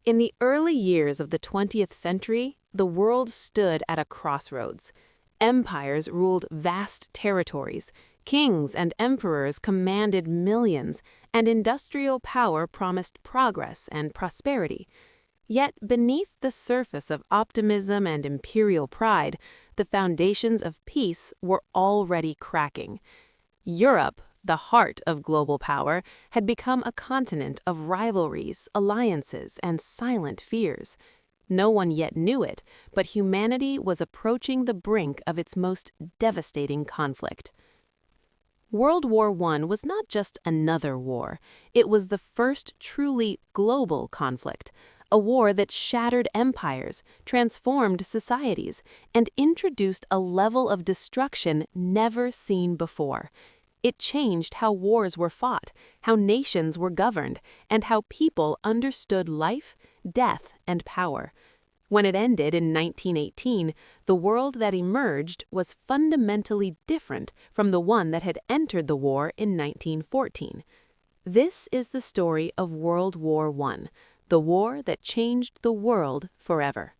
In the early years of the 20th century, the world stood at a crossroads. Empires ruled vast territories, kings and emperors commanded millions, and industrial power promised progress and prosperity. Yet beneath the surface of optimism and imperial pride, the foundations of peace were already cracking. Europe, the heart of global power, had become a continent of rivalries, alliances, and silent fears. No one yet knew it, but humanity was approaching the brink of its most devastating conflict. World War I was not just another war. It was the first truly global conflict, a war that shattered empires, transformed societies, and introduced a level of destruction never seen before. It changed how wars were fought, how nations were governed, and how people understood life, death, and power. When it ended in 1918, the world that emerged was fundamentally different from the one that had entered the war in 1914. This is the story of World War I, the war that changed the world forever.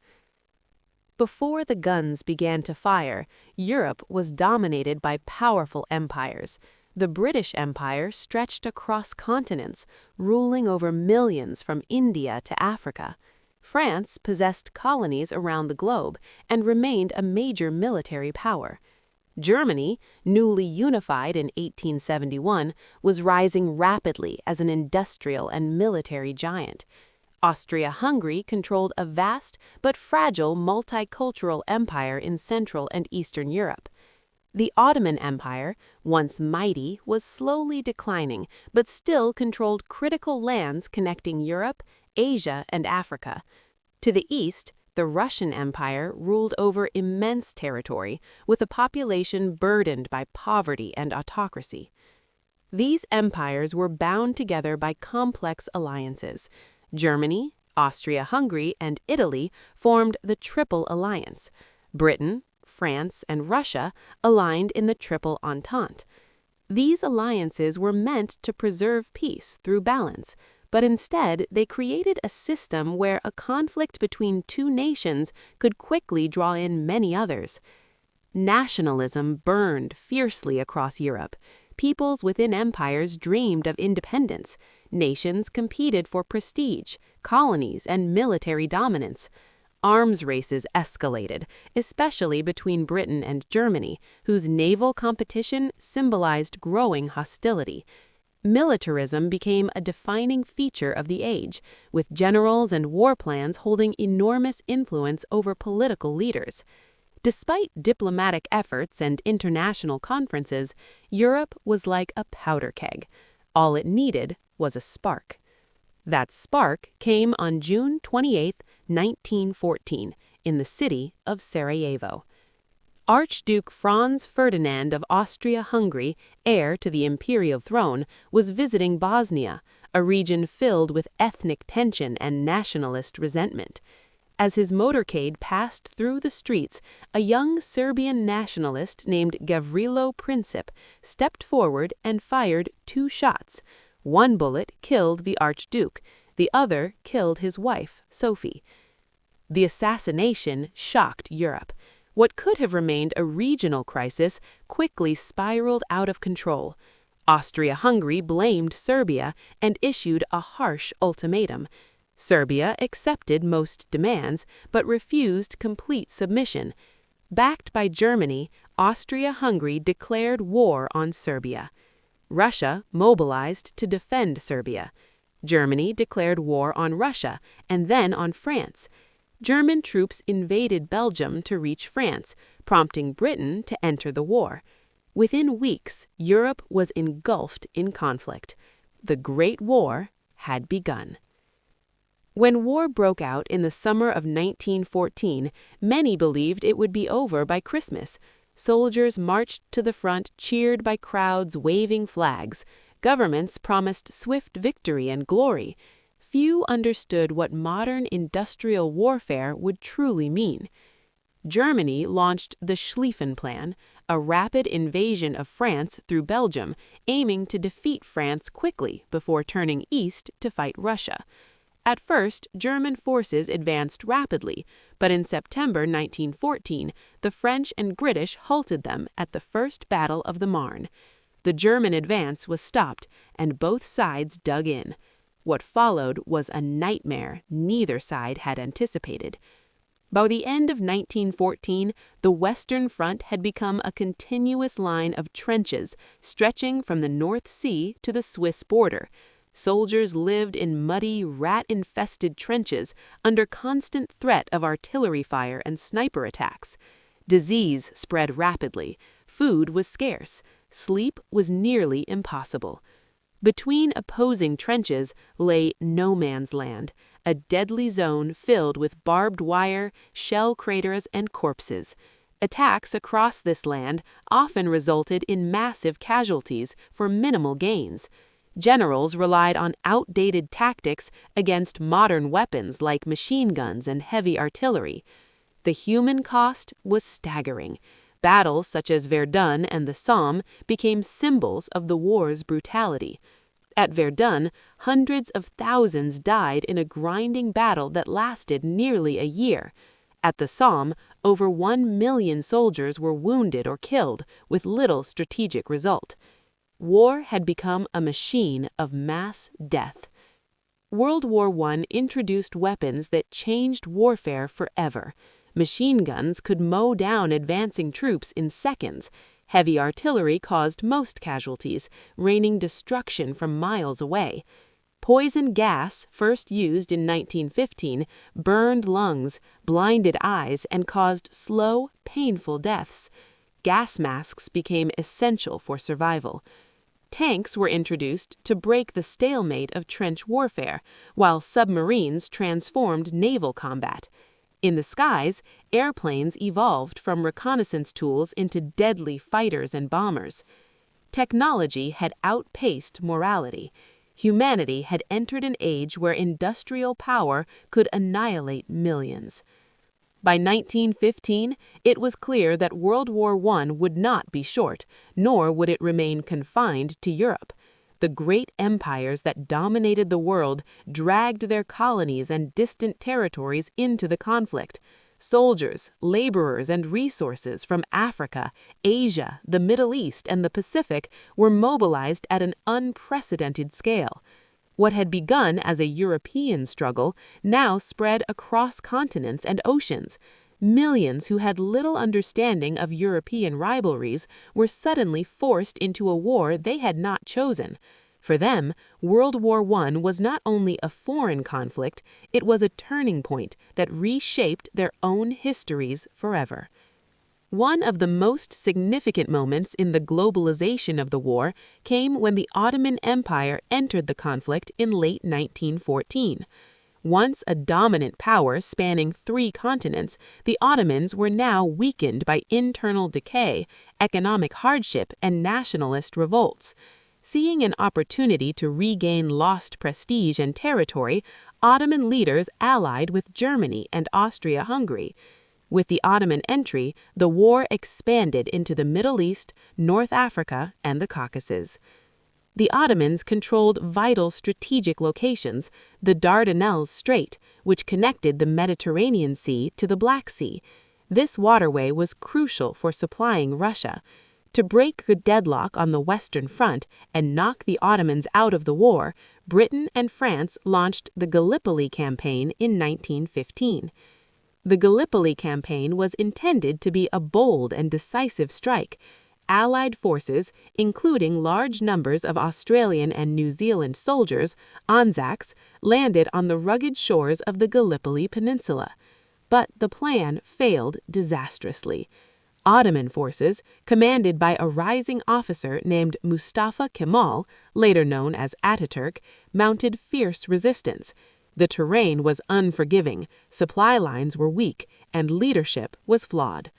Before the guns began to fire, Europe was dominated by powerful empires. The British Empire stretched across continents, ruling over millions from India to Africa. France possessed colonies around the globe and remained a major military power. Germany, newly unified in 1871, was rising rapidly as an industrial and military giant. Austria-Hungary controlled a vast but fragile multicultural empire in Central and Eastern Europe. The Ottoman Empire, once mighty, was slowly declining, but still controlled critical lands connecting Europe, Asia, and Africa. To the east, the Russian Empire ruled over immense territory, with a population burdened by poverty and autocracy. These empires were bound together by complex alliances. Germany, Austria-Hungary, and Italy formed the Triple Alliance. Britain, France, and Russia aligned in the Triple Entente. These alliances were meant to preserve peace through balance, but instead they created a system where a conflict between two nations could quickly draw in many others. Nationalism burned fiercely across Europe. Peoples within empires dreamed of independence. Nations competed for prestige, colonies, and military dominance. Arms races escalated, especially between Britain and Germany, whose naval competition symbolized growing hostility. Militarism became a defining feature of the age, with generals and war plans holding enormous influence over political leaders. Despite diplomatic efforts and international conferences, Europe was like a powder keg. All it needed was a spark. That spark came on June 28, 1914, in the city of Sarajevo. Archduke Franz Ferdinand of Austria-Hungary, heir to the imperial throne, was visiting Bosnia, a region filled with ethnic tension and nationalist resentment. As his motorcade passed through the streets, a young Serbian nationalist named Gavrilo Princip stepped forward and fired 2 shots. One bullet killed the Archduke, the other killed his wife, Sophie. The assassination shocked Europe. What could have remained a regional crisis quickly spiraled out of control. Austria-Hungary blamed Serbia and issued a harsh ultimatum. Serbia accepted most demands, but refused complete submission. Backed by Germany, Austria-Hungary declared war on Serbia. Russia mobilized to defend Serbia. Germany declared war on Russia and then on France. German troops invaded Belgium to reach France, prompting Britain to enter the war. Within weeks, Europe was engulfed in conflict. The Great War had begun. When war broke out in the summer of 1914, many believed it would be over by Christmas. Soldiers marched to the front, cheered by crowds waving flags. Governments promised swift victory and glory. Few understood what modern industrial warfare would truly mean. Germany launched the Schlieffen Plan, a rapid invasion of France through Belgium, aiming to defeat France quickly before turning east to fight Russia. At first, German forces advanced rapidly, but in September 1914, the French and British halted them at the First Battle of the Marne. The German advance was stopped, and both sides dug in. What followed was a nightmare neither side had anticipated. By the end of 1914, the Western Front had become a continuous line of trenches stretching from the North Sea to the Swiss border. Soldiers lived in muddy, rat-infested trenches under constant threat of artillery fire and sniper attacks. Disease spread rapidly, food was scarce, sleep was nearly impossible. Between opposing trenches lay no man's land, a deadly zone filled with barbed wire, shell craters, and corpses. Attacks across this land often resulted in massive casualties for minimal gains. Generals relied on outdated tactics against modern weapons like machine guns and heavy artillery. The human cost was staggering. Battles such as Verdun and the Somme became symbols of the war's brutality. At Verdun, hundreds of thousands died in a grinding battle that lasted nearly a year. At the Somme, over 1 million soldiers were wounded or killed, with little strategic result. War had become a machine of mass death. World War I introduced weapons that changed warfare forever. Machine guns could mow down advancing troops in seconds. Heavy artillery caused most casualties, raining destruction from miles away. Poison gas, first used in 1915, burned lungs, blinded eyes, and caused slow, painful deaths. Gas masks became essential for survival. Tanks were introduced to break the stalemate of trench warfare, while submarines transformed naval combat. In the skies, airplanes evolved from reconnaissance tools into deadly fighters and bombers. Technology had outpaced morality. Humanity had entered an age where industrial power could annihilate millions. By 1915, it was clear that World War I would not be short, nor would it remain confined to Europe. The great empires that dominated the world dragged their colonies and distant territories into the conflict. Soldiers, laborers, and resources from Africa, Asia, the Middle East, and the Pacific were mobilized at an unprecedented scale. What had begun as a European struggle now spread across continents and oceans. Millions who had little understanding of European rivalries were suddenly forced into a war they had not chosen. For them, World War I was not only a foreign conflict, it was a turning point that reshaped their own histories forever. One of the most significant moments in the globalization of the war came when the Ottoman Empire entered the conflict in late 1914. Once a dominant power spanning 3 continents, the Ottomans were now weakened by internal decay, economic hardship, and nationalist revolts. Seeing an opportunity to regain lost prestige and territory, Ottoman leaders allied with Germany and Austria-Hungary. With the Ottoman entry, the war expanded into the Middle East, North Africa, and the Caucasus. The Ottomans controlled vital strategic locations, the Dardanelles Strait, which connected the Mediterranean Sea to the Black Sea. This waterway was crucial for supplying Russia. To break the deadlock on the Western Front and knock the Ottomans out of the war, Britain and France launched the Gallipoli Campaign in 1915. The Gallipoli Campaign was intended to be a bold and decisive strike. Allied forces, including large numbers of Australian and New Zealand soldiers, Anzacs, landed on the rugged shores of the Gallipoli Peninsula. But the plan failed disastrously. Ottoman forces, commanded by a rising officer named Mustafa Kemal, later known as Ataturk, mounted fierce resistance. The terrain was unforgiving, supply lines were weak, and leadership was flawed.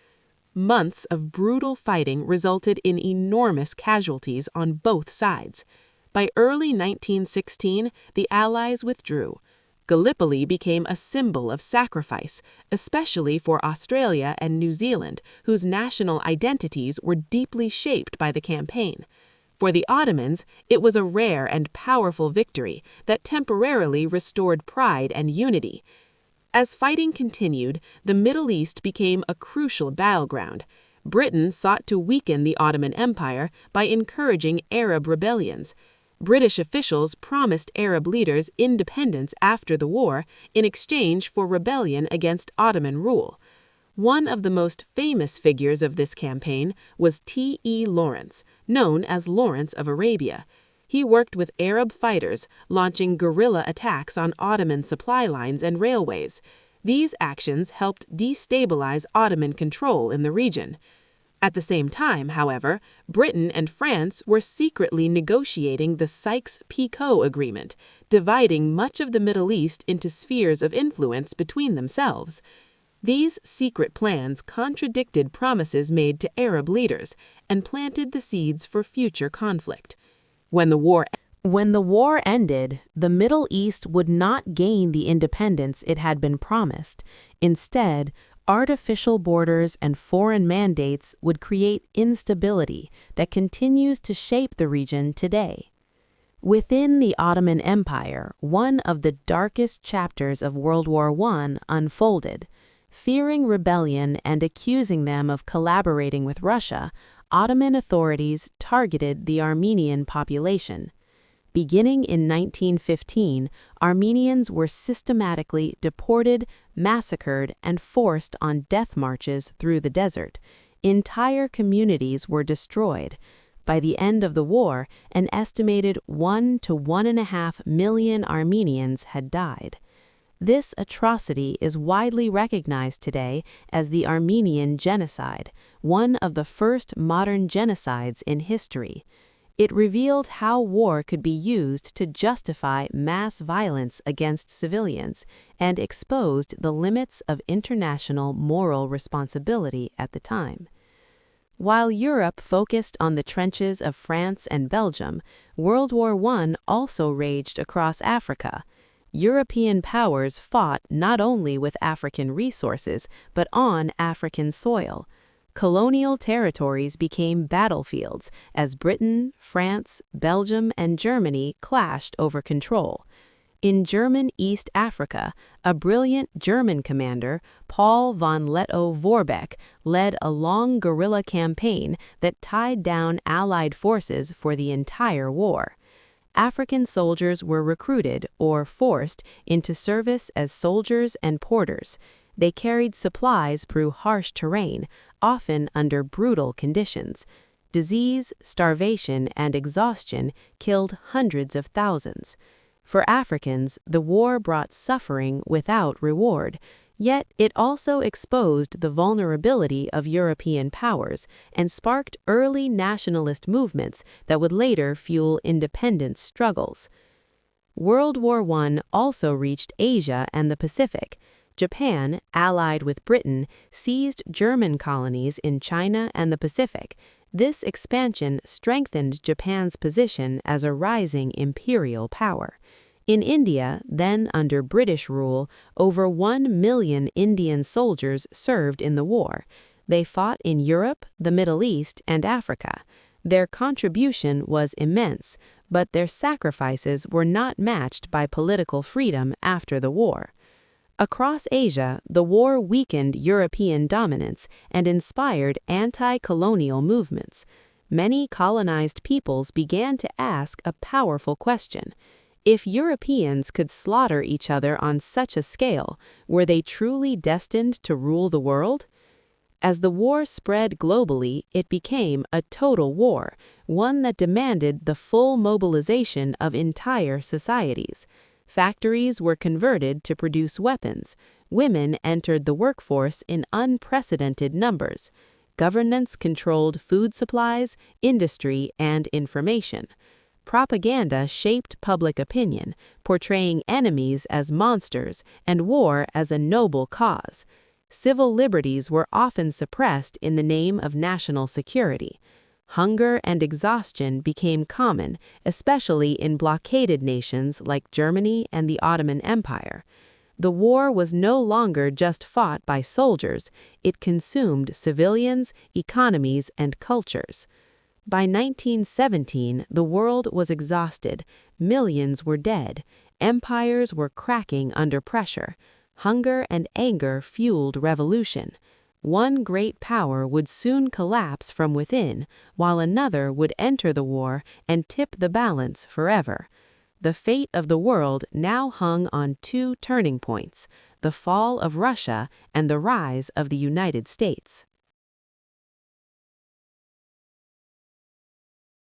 Months of brutal fighting resulted in enormous casualties on both sides. By early 1916, the Allies withdrew. Gallipoli became a symbol of sacrifice, especially for Australia and New Zealand, whose national identities were deeply shaped by the campaign. For the Ottomans, it was a rare and powerful victory that temporarily restored pride and unity. As fighting continued, the Middle East became a crucial battleground. Britain sought to weaken the Ottoman Empire by encouraging Arab rebellions. British officials promised Arab leaders independence after the war in exchange for rebellion against Ottoman rule. One of the most famous figures of this campaign was T.E. Lawrence, known as Lawrence of Arabia. He worked with Arab fighters, launching guerrilla attacks on Ottoman supply lines and railways. These actions helped destabilize Ottoman control in the region. At the same time, however, Britain and France were secretly negotiating the Sykes-Picot Agreement, dividing much of the Middle East into spheres of influence between themselves. These secret plans contradicted promises made to Arab leaders and planted the seeds for future conflict. When the war ended, the Middle East would not gain the independence it had been promised. Instead, artificial borders and foreign mandates would create instability that continues to shape the region today. Within the Ottoman Empire, one of the darkest chapters of World War I unfolded. Fearing rebellion and accusing them of collaborating with Russia, Ottoman authorities targeted the Armenian population. Beginning in 1915, Armenians were systematically deported, massacred, and forced on death marches through the desert. Entire communities were destroyed. By the end of the war, an estimated 1 to 1.5 million Armenians had died. This atrocity is widely recognized today as the Armenian Genocide, one of the first modern genocides in history. It revealed how war could be used to justify mass violence against civilians and exposed the limits of international moral responsibility at the time. While Europe focused on the trenches of France and Belgium, World War I also raged across Africa. European powers fought not only with African resources, but on African soil. Colonial territories became battlefields as Britain, France, Belgium, and Germany clashed over control. In German East Africa, a brilliant German commander, Paul von Lettow-Vorbeck, led a long guerrilla campaign that tied down Allied forces for the entire war. African soldiers were recruited or forced into service as soldiers and porters. They carried supplies through harsh terrain, often under brutal conditions. Disease, starvation, and exhaustion killed hundreds of thousands. For Africans, the war brought suffering without reward, yet it also exposed the vulnerability of European powers and sparked early nationalist movements that would later fuel independence struggles. World War I also reached Asia and the Pacific. Japan, allied with Britain, seized German colonies in China and the Pacific. This expansion strengthened Japan's position as a rising imperial power. In India, then under British rule, over 1 million Indian soldiers served in the war. They fought in Europe, the Middle East, and Africa. Their contribution was immense, but their sacrifices were not matched by political freedom after the war. Across Asia, the war weakened European dominance and inspired anti-colonial movements. Many colonized peoples began to ask a powerful question. If Europeans could slaughter each other on such a scale, were they truly destined to rule the world? As the war spread globally, it became a total war, one that demanded the full mobilization of entire societies. Factories were converted to produce weapons. Women entered the workforce in unprecedented numbers. Governments controlled food supplies, industry, and information. Propaganda shaped public opinion, portraying enemies as monsters and war as a noble cause. Civil liberties were often suppressed in the name of national security. Hunger and exhaustion became common, especially in blockaded nations like Germany and the Ottoman Empire. The war was no longer just fought by soldiers, it consumed civilians, economies, and cultures. By 1917, the world was exhausted, millions were dead, empires were cracking under pressure, hunger and anger fueled revolution. One great power would soon collapse from within, while another would enter the war and tip the balance forever. The fate of the world now hung on two turning points: the fall of Russia and the rise of the United States.